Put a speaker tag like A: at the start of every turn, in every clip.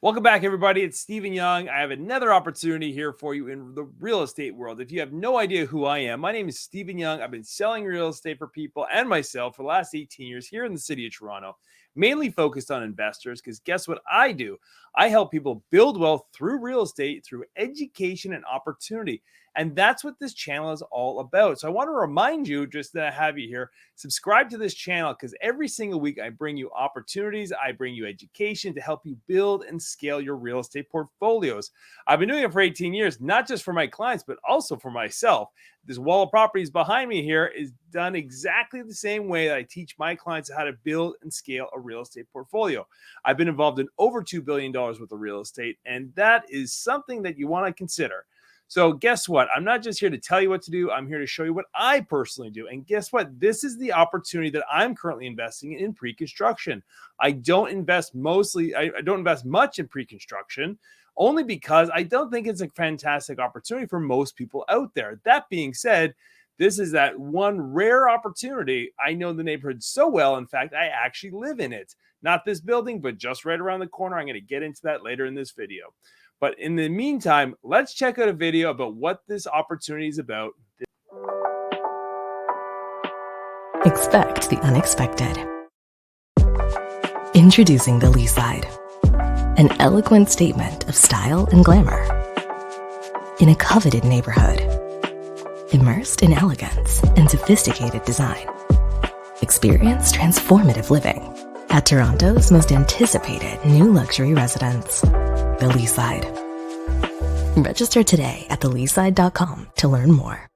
A: Welcome back, everybody. It's Stephen Young. I have another opportunity here for you in the real estate world. If you have no idea who I am, my name is Stephen Young. I've been selling real estate for people and myself for the last 18 years here in the city of Toronto, mainly focused on investors. Because guess what I do? I help people build wealth through real estate, through education and opportunity. And that's what this channel is all about. So I want to remind you, just that I have you here, subscribe to this channel because every single week I bring you opportunities, I bring you education to help you build and scale your real estate portfolios. I've been doing it for 18 years, not just for my clients, but also for myself. This wall of properties behind me here is done exactly the same way that I teach my clients how to build and scale a real estate portfolio. I've been involved in over $2 billion worth of real estate, and that is something that you want to consider. So guess what? I'm not just here to tell you what to do. I'm here to show you what I personally do. And guess what? This is the opportunity that I'm currently investing in pre-construction. I don't invest much in pre-construction only because I don't think it's a fantastic opportunity for most people out there. That being said, this is that one rare opportunity. I know the neighborhood so well. In fact, I actually live in it. Not this building, but just right around the corner. I'm going to get into that later in this video. But in the meantime, let's check out a video about what this opportunity is about.
B: Expect the unexpected. Introducing the Leaside, an eloquent statement of style and glamour. In a coveted neighborhood, immersed in elegance and sophisticated design. Experience transformative living at Toronto's most anticipated new luxury residence, the Leaside. Register today at theleaside.com to learn more.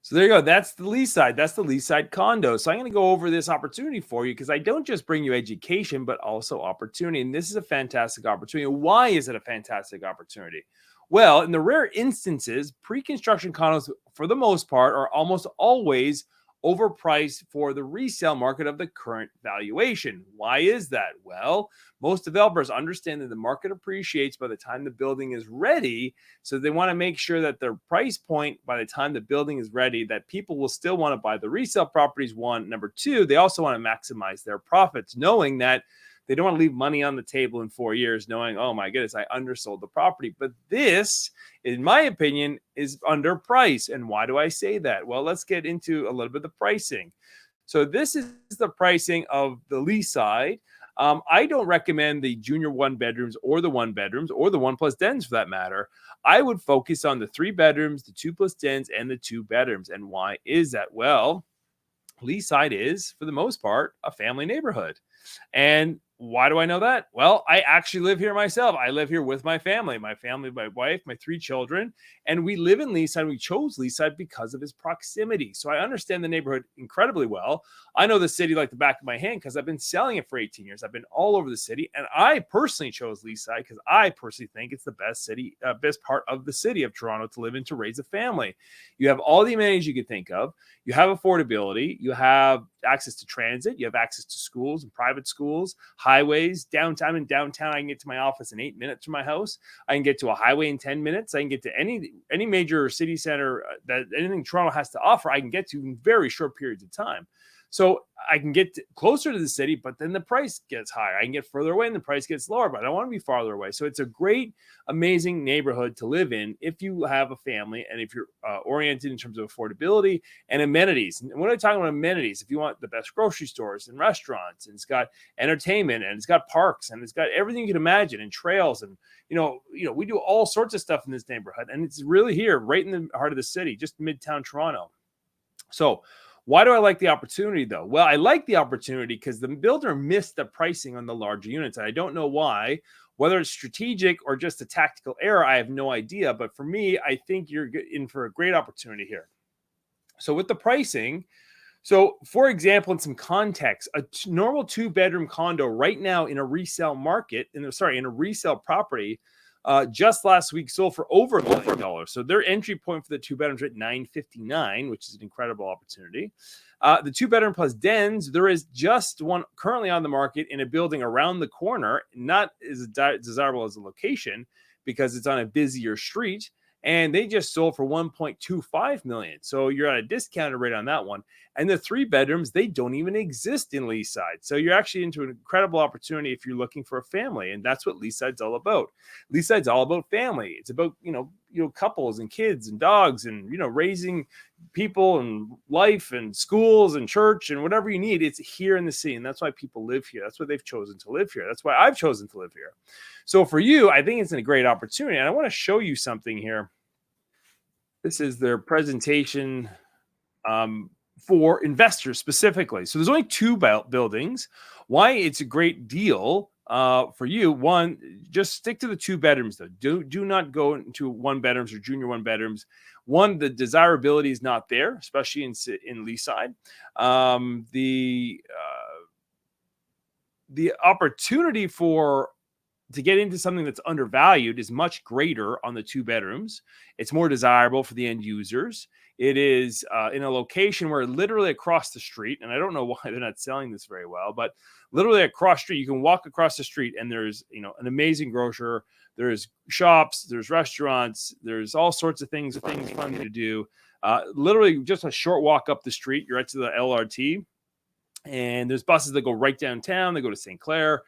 A: So there you go. That's the Leaside. That's the Leaside condo. So I'm going to go over this opportunity for you because I don't just bring you education, but also opportunity. And this is a fantastic opportunity. Why is it a fantastic opportunity? Well, in the rare instances, pre-construction condos, for the most part, are almost always overpriced for the resale market of the current valuation. Why is that? Well, most developers understand that the market appreciates by the time the building is ready. So they want to make sure that their price point by the time the building is ready, that people will still want to buy the resale properties. One. Number two, they also want to maximize their profits, knowing that they don't want to leave money on the table in 4 years knowing, oh my goodness, I undersold the property. But this, in my opinion, is underpriced. And why do I say that? Well, let's get into a little bit of the pricing. So this is the pricing of the Leaside. I don't recommend the junior one bedrooms or the one bedrooms or the 1+ dens for that matter. I would focus on the 3 bedrooms, the 2+ dens, and the 2 bedrooms. And why is that? Well, Leaside is, for the most part, a family neighborhood. And why do I know that? Well, I actually live here myself. I live here with my family, my wife, my 3 children, and we live in Leaside. We chose Leaside because of its proximity. So I understand the neighborhood incredibly well. I know the city like the back of my hand because I've been selling it for 18 years. I've been all over the city, and I personally chose Leaside because I personally think it's the best part of the city of Toronto to live in to raise a family. You have all the amenities you could think of. You have affordability. You have access to transit. You have access to schools and private schools, highways, downtown. In downtown, I can get to my office in 8 minutes from my house. I can get to a highway in 10 minutes. I can get to any major city center that anything Toronto has to offer. I can get to in very short periods of time. So I can get closer to the city, but then the price gets higher. I can get further away and the price gets lower, but I don't want to be farther away. So it's a great, amazing neighborhood to live in if you have a family and if you're oriented in terms of affordability and amenities. And when I'm talking about amenities, if you want the best grocery stores and restaurants, and it's got entertainment, and it's got parks, and it's got everything you can imagine, and trails, and we do all sorts of stuff in this neighborhood, and it's really here, right in the heart of the city, just midtown Toronto. So why do I like the opportunity, though? Well, I like the opportunity because the builder missed the pricing on the larger units. And I don't know why, whether it's strategic or just a tactical error, I have no idea. But for me, I think you're in for a great opportunity here. So with the pricing, so for example, in some context, a normal 2-bedroom condo right now in a resale market, in a resale property, just last week sold for over $1 million. So their entry point for the 2 bedrooms at $959,000, which is an incredible opportunity. The 2-bedroom plus dens, there is just one currently on the market in a building around the corner, not as desirable as a location because it's on a busier street. And they just sold for $1.25 million. So you're at a discounted rate on that one. And the 3 bedrooms, they don't even exist in Leaside. So you're actually into an incredible opportunity if you're looking for a family. And that's what Leaside's all about. Leaside's all about family. It's about, couples and kids and dogs and, raising people and life and schools and church and whatever you need. It's here in the city. And that's why people live here. That's why they've chosen to live here. That's why I've chosen to live here. So for you, I think it's a great opportunity. And I want to show you something here. This is their presentation for investors specifically. So there's only 2 buildings. Why it's a great deal for you. One, just stick to the 2 bedrooms though. Do not go into 1 bedrooms or junior 1 bedrooms. One, the desirability is not there, especially in Leaside. The opportunity to get into something that's undervalued is much greater on the 2 bedrooms. It's more desirable for the end users. It is in a location where literally across the street, and I don't know why they're not selling this very well, but literally across the street, you can walk across the street and there's, an amazing grocer. There's shops, there's restaurants, there's all sorts of things fun to do. Literally just a short walk up the street, you're right to the LRT. And there's buses that go right downtown. They go to St. Clair.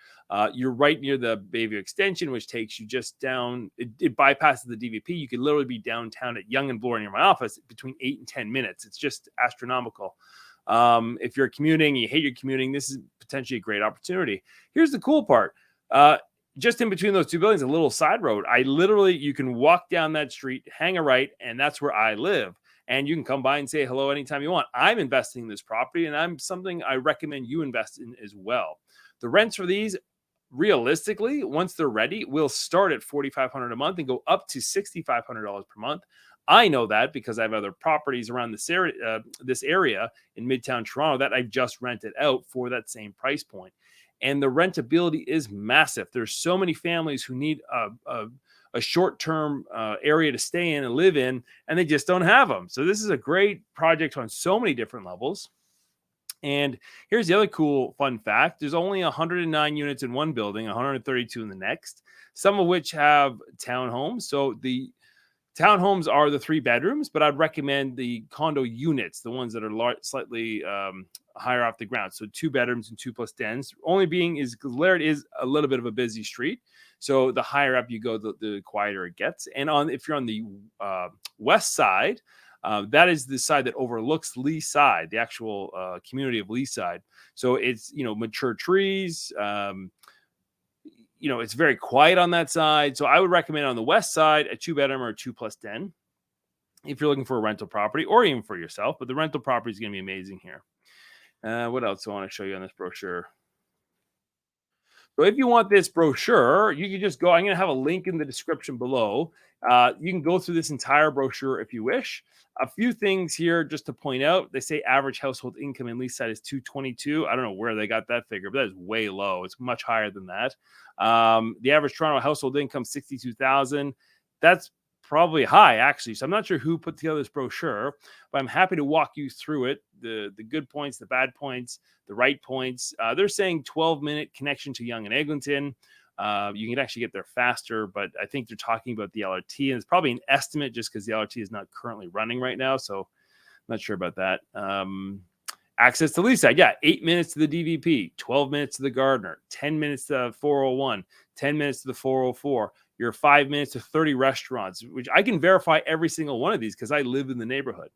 A: You're right near the Bayview Extension, which takes you just down. It bypasses the DVP. You could literally be downtown at Young and Bloor near my office between 8 and 10 minutes. It's just astronomical. If you're commuting, you hate your commuting, this is potentially a great opportunity. Here's the cool part. Just in between those 2 buildings, a little side road. You can walk down that street, hang a right, and that's where I live. And you can come by and say hello anytime you want. I'm investing in this property, and I'm something I recommend you invest in as well. The rents for these, realistically, once they're ready, will start at $4,500 a month and go up to $6,500 per month. I know that because I have other properties around this area in Midtown Toronto that I've just rented out for that same price point. And the rentability is massive. There's so many families who need a short-term area to stay in and live in, and they just don't have them. So this is a great project on so many different levels. And here's the other cool fun fact. There's only 109 units in one building, 132 in the next, some of which have townhomes. So the townhomes are the 3 bedrooms, but I'd recommend the condo units, the ones that are slightly higher off the ground. So 2 bedrooms and 2 plus dens. Only being is because Laird is a little bit of a busy street. So the higher up you go, the quieter it gets. And if you're on the west side, that is the side that overlooks Leaside, the actual community of Leaside. So it's, mature trees. It's very quiet on that side. So I would recommend on the west side, a 2 bedroom or a 2 plus den if you're looking for a rental property or even for yourself. But the rental property is going to be amazing here. What else do I want to show you on this brochure? So if you want this brochure, you can just go. I'm going to have a link in the description below. You can go through this entire brochure if you wish. A few things here just to point out. They say average household income in Leaside is $222. I don't know where they got that figure, but that is way low. It's much higher than that. The average Toronto household income, $62,000. That's probably high, actually. So I'm not sure who put together this brochure, but I'm happy to walk you through it. The good points, the bad points, the right points. They're saying 12-minute connection to Yonge and Eglinton. You can actually get there faster, but I think they're talking about the LRT, and it's probably an estimate just because the LRT is not currently running right now. So I'm not sure about that. Access to Leaside, 8 minutes to the DVP, 12 minutes to the Gardner, 10 minutes to 401, 10 minutes to the 404. You're 5 minutes to 30 restaurants, which I can verify every single one of these because I live in the neighborhood.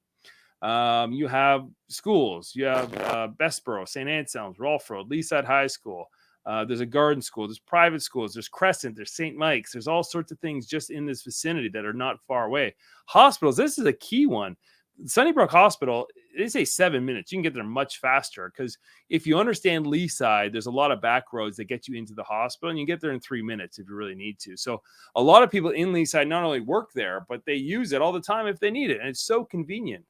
A: You have schools. You have Bessborough, St. Anselm's, Rolfe Road, Leaside High School. There's a garden school. There's private schools. There's Crescent. There's St. Mike's. There's all sorts of things just in this vicinity that are not far away. Hospitals. This is a key one. Sunnybrook Hospital, they say 7 minutes. You can get there much faster because if you understand Leaside, there's a lot of back roads that get you into the hospital, and you get there in 3 minutes if you really need to. So a lot of people in Leaside not only work there, but they use it all the time if they need it, and it's so convenient.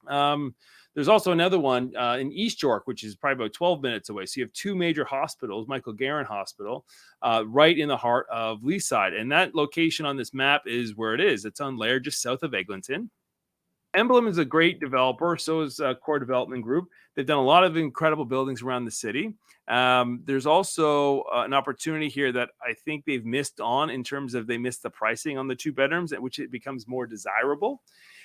A: There's also another one in East York, which is probably about 12 minutes away. So you have 2 major hospitals, Michael Garron Hospital, right in the heart of Leaside. And that location on this map is where it is. It's on Laird, just south of Eglinton. Emblem is a great developer. So is Core Development Group. They've done a lot of incredible buildings around the city. There's also an opportunity here that I think they've missed on in terms of they missed the pricing on the 2 bedrooms, which it becomes more desirable.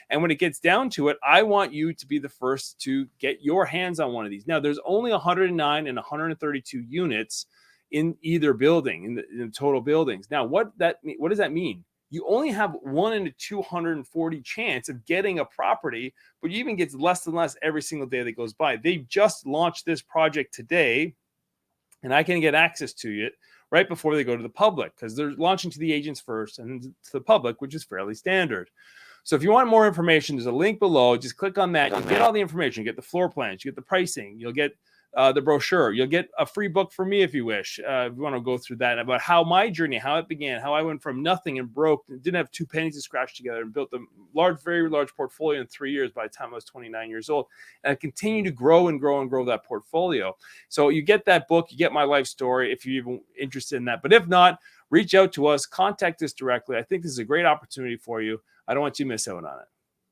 A: And when it gets down to it, I want you to be the first to get your hands on one of these. Now, there's only 109 and 132 units in either building, in the total buildings. Now, what does that mean? You only have 1 in a 240 chance of getting a property, but it even gets less and less every single day that goes by. They just launched this project today, and I can get access to it right before they go to the public, because they're launching to the agents first and to the public, which is fairly standard. So if you want more information, there's a link below. Just click on that. You'll get all the information. You get the floor plans. You get the pricing. You'll get the brochure. You'll get a free book from me if you wish. If you want to go through that, about how my journey, how it began, how I went from nothing and broke, and didn't have 2 pennies to scratch together, and built a very large portfolio in 3 years by the time I was 29 years old. And I continue to grow and grow and grow that portfolio. So you get that book, you get my life story if you're even interested in that. But if not, reach out to us, contact us directly. I think this is a great opportunity for you. I don't want you to miss out on it.